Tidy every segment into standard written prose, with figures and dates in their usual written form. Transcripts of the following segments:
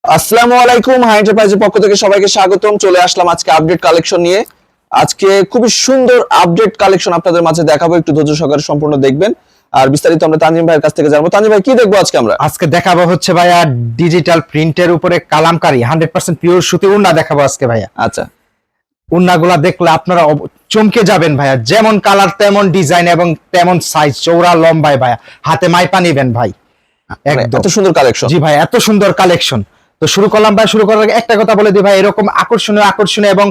আসসালামু আলাইকুম, হাই এন্টারপ্রাইজের পক্ষ থেকে সবাইকে স্বাগতম। চলে আসলাম আজকে আপডেট কালেকশন নিয়ে। আজকে খুবই সুন্দর আপডেট কালেকশন আপনাদের মাঝে দেখাবো, একটু ধৈর্য সহকারে সম্পূর্ণ দেখবেন। আর বিস্তারিত আমরা তানজিম ভাইয়ের কাছ থেকে জানবো। তানজিম ভাই, কি দেখবো আজকে আমরা? আজকে দেখাবো হচ্ছে ভাইয়া ডিজিটাল প্রিন্টের উপরে কালামকারী 100% পিওর সুতি উন্না দেখাবো আজকে ভাইয়া। আচ্ছা, উন্নাগুলা দেখলে আপনারা চমকে যাবেন ভাইয়া, যেমন কালার তেমন ডিজাইন এবং তেমন সাইজ, চৌড়া লম্বায় ভাইয়া, হাতে মাইপা নিবেন ভাই। একদম এত সুন্দর কালেকশন। জি ভাই, এত সুন্দর কালেকশন। তো শুরু করলাম ভাই, শুরু করার আগে একটা কথা বলে দিই ভাই, এরকম আকর্ষণীয় আকর্ষণীয় এবং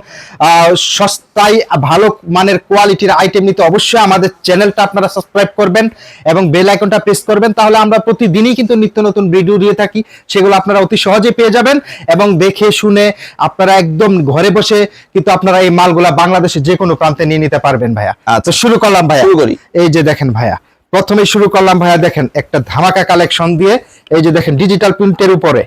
সস্তায় ভালো মানের কোয়ালিটির আইটেম নিতে অবশ্যই আমাদের চ্যানেলটা আপনারা সাবস্ক্রাইব করবেন এবং বেল আইকনটা প্রেস করবেন। তাহলে আমরা প্রতিদিনই কিন্তু নিত্য নতুন ভিডিও দিয়ে থাকি, সেগুলো আপনারা অতি সহজে পেয়ে যাবেন এবং দেখে শুনে আপনারা একদম ঘরে বসে কিন্তু আপনারা এই মালগুলা বাংলাদেশের যে কোনো প্রান্তে নিয়ে নিতে পারবেন ভাইয়া। তো শুরু করলাম ভাইয়া, শুরু করি। এই যে দেখেন ভাইয়া, প্রথমে শুরু করলাম ভাইয়া, দেখেন একটা ধামাকা কালেকশন দিয়ে। এই যে দেখেন ডিজিটাল প্রিন্টের উপরে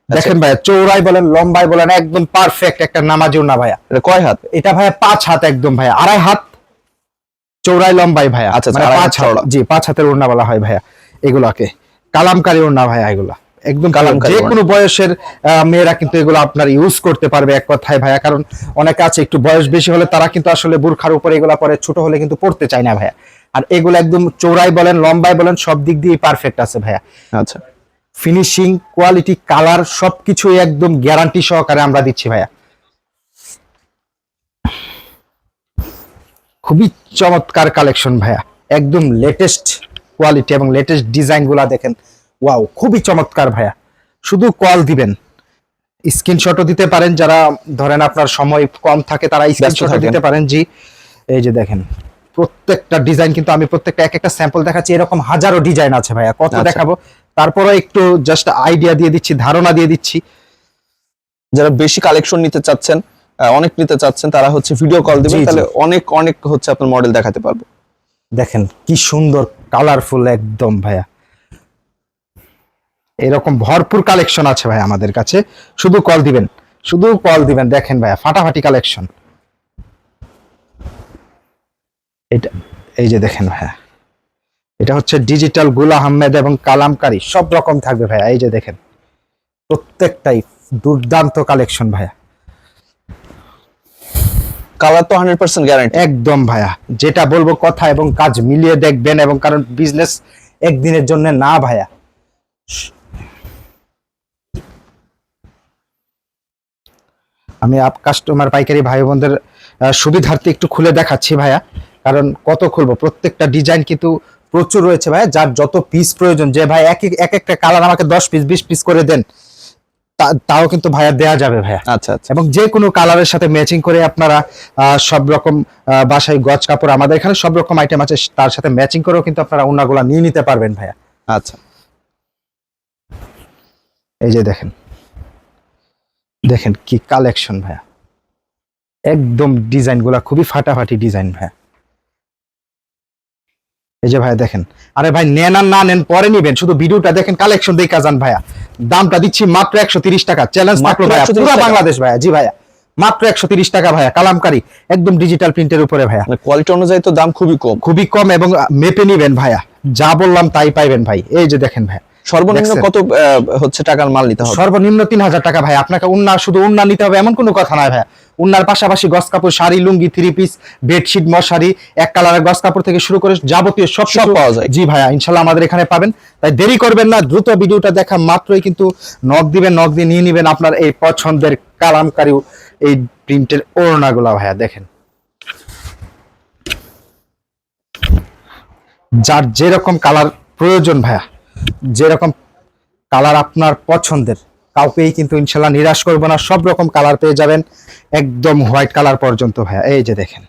দেখেন ভাইয়া, চৌড়াই বলেন লম্বাই বলেন একদম পারফেক্ট একটা নামাজি ওড়না ভাইয়া। এটা কয় হাত? এটা ভাইয়া 5 হাত একদম ভাইয়া, 2.5 হাত চৌড়াই লম্বাই ভাইয়া। আচ্ছা, মানে 5 হাত, জি 5 হাতের ওড়না বলা হয় ভাইয়া এগুলাকে। কালামকারী ওড়না ভাইয়া এগুলা, একদম কালামকারী যে ওড়না। কোনো বয়সের মেয়েরা কিন্তু এগুলো আপনার ইউজ করতে পারবে এক কথায় ভাইয়া। কারণ অনেকে আছে একটু বয়স বেশি হলে তারা কিন্তু আসলে বুরখার উপরে এগুলা পরে, ছোট হলে কিন্তু পড়তে চায় না ভাইয়া। আর এগুলো একদম চৌড়াই বলেন লম্বাই বলেন সব দিক দিয়ে পারফেক্ট আছে ভাইয়া। আচ্ছা, ফিনিশিং, কোয়ালিটি, কালার সবকিছুই একদম গ্যারান্টি সহকারে আমরা দিচ্ছি ভাইয়া। খুবই চমৎকার কালেকশন ভাইয়া, একদম লেটেস্ট কোয়ালিটি এবং লেটেস্ট ডিজাইন গুলা দেখেন। ওয়াও, খুবই চমৎকার ভাইয়া। শুধু কল দিবেন, স্ক্রিনশটও দিতে পারেন, যারা ধরেন আপনার সময় কম থাকে তারা স্ক্রিনশটও দিতে পারেন। জি, এই যে দেখেন প্রত্যেকটা ডিজাইন কিন্তু আমি প্রত্যেকটা এক একটা স্যাম্পল দেখাচ্ছি, এরকম হাজারো ডিজাইন আছে ভাইয়া, কত আচ্ছা। দেখাবো। তারপরে একটু জাস্ট আইডিয়া দিয়ে দিচ্ছি, ধারণা দিয়ে দিচ্ছি। যারা বেশি কালেকশন নিতে চাচ্ছেন, অনেক নিতে চাচ্ছেন, তারা হচ্ছে ভিডিও কল দিবেন, জি, জি। তাহলে অনেক অনেক হচ্ছে আপনার মডেল দেখাতে পারবো। দেখেন কি সুন্দর কালারফুল একদম ভাইয়া, এরকম ভরপুর কালেকশন আছে ভাই আমাদের কাছে। শুধু কল দিবেন, শুধু কল দিবেন। দেখেন ভাইয়া ফাটাফাটি কালেকশন। এটা এই যে দেখেন ভাইয়া, এটা হচ্ছে ডিজিটাল গুল আহমেদ এবং কালামকারী সব রকম থাকবে ভাইয়া। এই যে দেখেন প্রত্যেকটাই দুর্দান্ত কালেকশন ভাইয়া। কালার তো 100% গ্যারান্টি। একদম ভাইয়া, যেটা বলবো কথা এবং কাজ মিলিয়ে দেখবেন, এবং কারণ বিজনেস একদিনের জন্য না ভাইয়া। আমি কাস্টমার পাইকারি ভাই বোনদের সুবিধার্থে একটু খুলে দেখাচ্ছি ভাইয়া, কারণ কত খুলবো, প্রত্যেকটা ডিজাইন কিন্তু প্রচুর রয়েছে ভাইয়া। যার যত পিস প্রয়োজন, যে ভাই এক একটা কালার আমাকে 10 পিস 20 পিস করে দেন, তাও কিন্তু ভাইয়া দেয়া যাবে ভাইয়া। আচ্ছা, আচ্ছা। এবং যে কোনো কালারের সাথে ম্যাচিং করে আপনারা সব রকম বাসায় গজ কাপড়, আমাদের এখানে সব রকম আইটেম আছে, তার সাথে ম্যাচিং করেও কিন্তু আপনারা ওনাগুলা নিয়ে নিতে পারবেন ভাইয়া। আচ্ছা, এই যে দেখেন, দেখেন কি কালেকশন ভাইয়া, একদম ডিজাইন গুলা খুবই ফাটাফাটি ডিজাইন ভাইয়া। এই যে ভাইয়া দেখেন, আরে ভাই নেন আর না নেন পরে নিবেন, শুধু ভিডিওটা দেখেন, কালেকশন দেখে যান ভাইয়া। দামটা দিচ্ছি মাত্র 130 টাকা, চ্যালেঞ্জ থাকলো ভাইয়া, পুরো বাংলাদেশ ভাইয়া। জি ভাইয়া, মাত্র 130 টাকা ভাইয়া, কালামকারী একদম ডিজিটাল প্রিন্টের উপরে ভাইয়া। কোয়ালিটি অনুযায়ী তো দাম খুবই কম। খুবই কম এবং মেপে নিবেন ভাইয়া, যা বললাম তাই পাইবেন ভাই। এই যে দেখেন ভাইয়া, সর্বনিম্ন কত হচ্ছে টাকার মাল নিতে হবে? সর্বনিম্ন 3000 টাকা ভাই। আপনাকে উন্না, শুধু উন্না নিতে হবে এমন কোনো কথা নয় ভাইয়া। উন্নার পাশাপাশি গস কাপড়, শাড়ি, লুঙ্গি, 3 পিস, বেডশিট, মশারি, এক কালারের গস কাপড় থেকে শুরু করে যাবতীয় সব পাওয়া যায়। জি ভাইয়া, ইনশাল্লাহ আমাদের এখানে পাবেন। তাই দেরি করবেন না, দ্রুত ভিডিওটা দেখা মাত্রই কিন্তু নক দিবেন, নক দিয়ে নিয়ে নিবেন আপনার এই পছন্দের কালামকারী এই প্রিন্টের ওড়নাগুলা ভাইয়া। দেখেন যার যেরকম কালার প্রয়োজন ভাইয়া, যেরকম কালার আপনার পছন্দের, কাউকেই কিন্তু ইনশাল্লাহ নিরাশ করবো না, সব রকম কালার পেয়ে যাবেন, একদম হোয়াইট কালার পর্যন্ত ভাইয়া। এই যে দেখেন,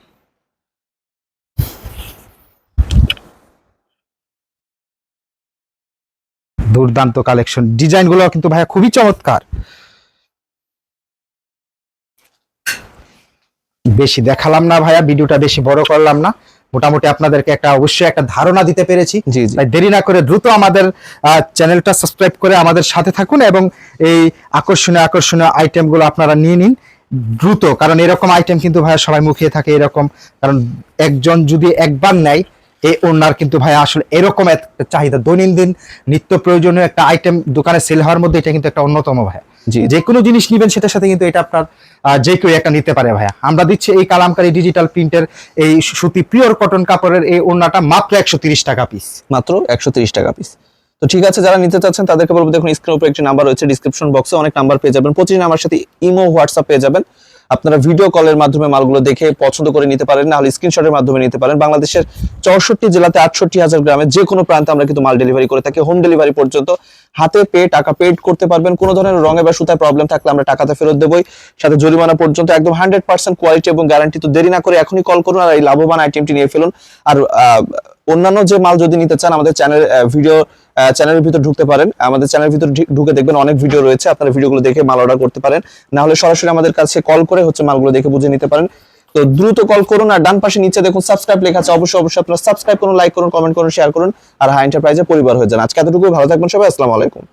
দুর্দান্ত কালেকশন, ডিজাইন গুলো কিন্তু ভাইয়া খুবই চমৎকার। বেশি দেখালাম না ভাইয়া, ভিডিওটা বেশি বড় করলাম না, মোটামুটি আপনাদেরকে একটা অবশ্যই একটা ধারণা দিতে পেরেছি। জি, জি। তাই দেরি না করে দ্রুত আমাদের চ্যানেলটা সাবস্ক্রাইব করে আমাদের সাথে থাকুন এবং এই আকর্ষণীয় আকর্ষণীয় আইটেমগুলো আপনারা নিয়ে নিন দ্রুত, কারণ এরকম আইটেম কিন্তু ভাইয়া সবাই মুখিয়ে থাকে এরকম। কারণ একজন যদি একবার নেয় এই ওড়নার কিন্তু ভাই আসলে এরকম একটা চাহিদা, দৈনন্দিন নিত্য প্রয়োজনীয় একটা আইটেম দোকানে সেল হওয়ার মধ্যে এটা কিন্তু একটা অন্যতম ভাই। জি। যে কোনো জিনিস নিবেন সেটার সাথে কিন্তু এটা আপনার যে কেউ একটা নিতে পারে ভাইয়া। আমরা দিচ্ছি এই কালামকারী ডিজিটাল প্রিন্টের এই সুতি পিওর কটন কাপড়ের এই ওড়নাটা মাত্র 130 টাকা পিস। মাত্র 130 টাকা পিস। তো ঠিক আছে, যারা নিতে চাচ্ছেন তাদেরকে বলবো, দেখুন স্ক্রিনের উপর একটি নাম্বার রয়েছে, ডিসক্রিপশন বক্সে অনেক নাম্বার পেয়ে যাবেন, প্রতিদিন আমার সাথে ইমো হোয়াটসঅ্যাপ পেয়ে যাবেন। আপনারা ভিডিও কলের মাধ্যমে মালগুলো দেখে পছন্দ করে নিতে পারেন, না হলে স্ক্রিনশটের মাধ্যমে নিতে পারেন। বাংলাদেশের 64 জেলাতে 68,000 গ্রামে যে কোনো প্রান্তে আমরা কিন্তু মাল ডেলিভারি করে থাকি, হোম ডেলিভারি পর্যন্ত। হাতে পেয়ে টাকা পেড করতে পারবেন, কোনো ধরনের রঙে বা সুতায় প্রবলেম থাকলে আমরা টাকাতে ফেরত দেবই, সাথে জরিমানা পর্যন্ত। একদম 100% কোয়ালিটি এবং গ্যারান্টি। তো দেরি না করে এখনই কল করুন আর এই লাভবান আইটেমটি নিয়ে ফেলুন। আর অন্যান্য যে মাল যদি নিতে চান, আমাদের চ্যানেলের ভিতর ঢুকতে পারেন, আমাদের চ্যানেলের ভিতর ঢুকে দেখবেন অনেক ভিডিও রয়েছে, আপনারা ভিডিওগুলো দেখে মাল অর্ডার করতে পারেন, না হলে সরাসরি আমাদের কাছে কল করে মালগুলো দেখে বুঝে নিতে পারেন। তো দ্রুত কল করুন। আর ডান পাশে নিচে দেখুন সাবস্ক্রাইব লেখা আছে, অবশ্যই আপনারা সাবস্ক্রাইব করুন, লাইক করুন, কমেন্ট করুন, শেয়ার করুন, আর হাই এন্টারপ্রাইজের পরিবার হয়ে যান। আজকে এতটুকুই, ভালো থাকবেন সবাই, আসসালামু আলাইকুম।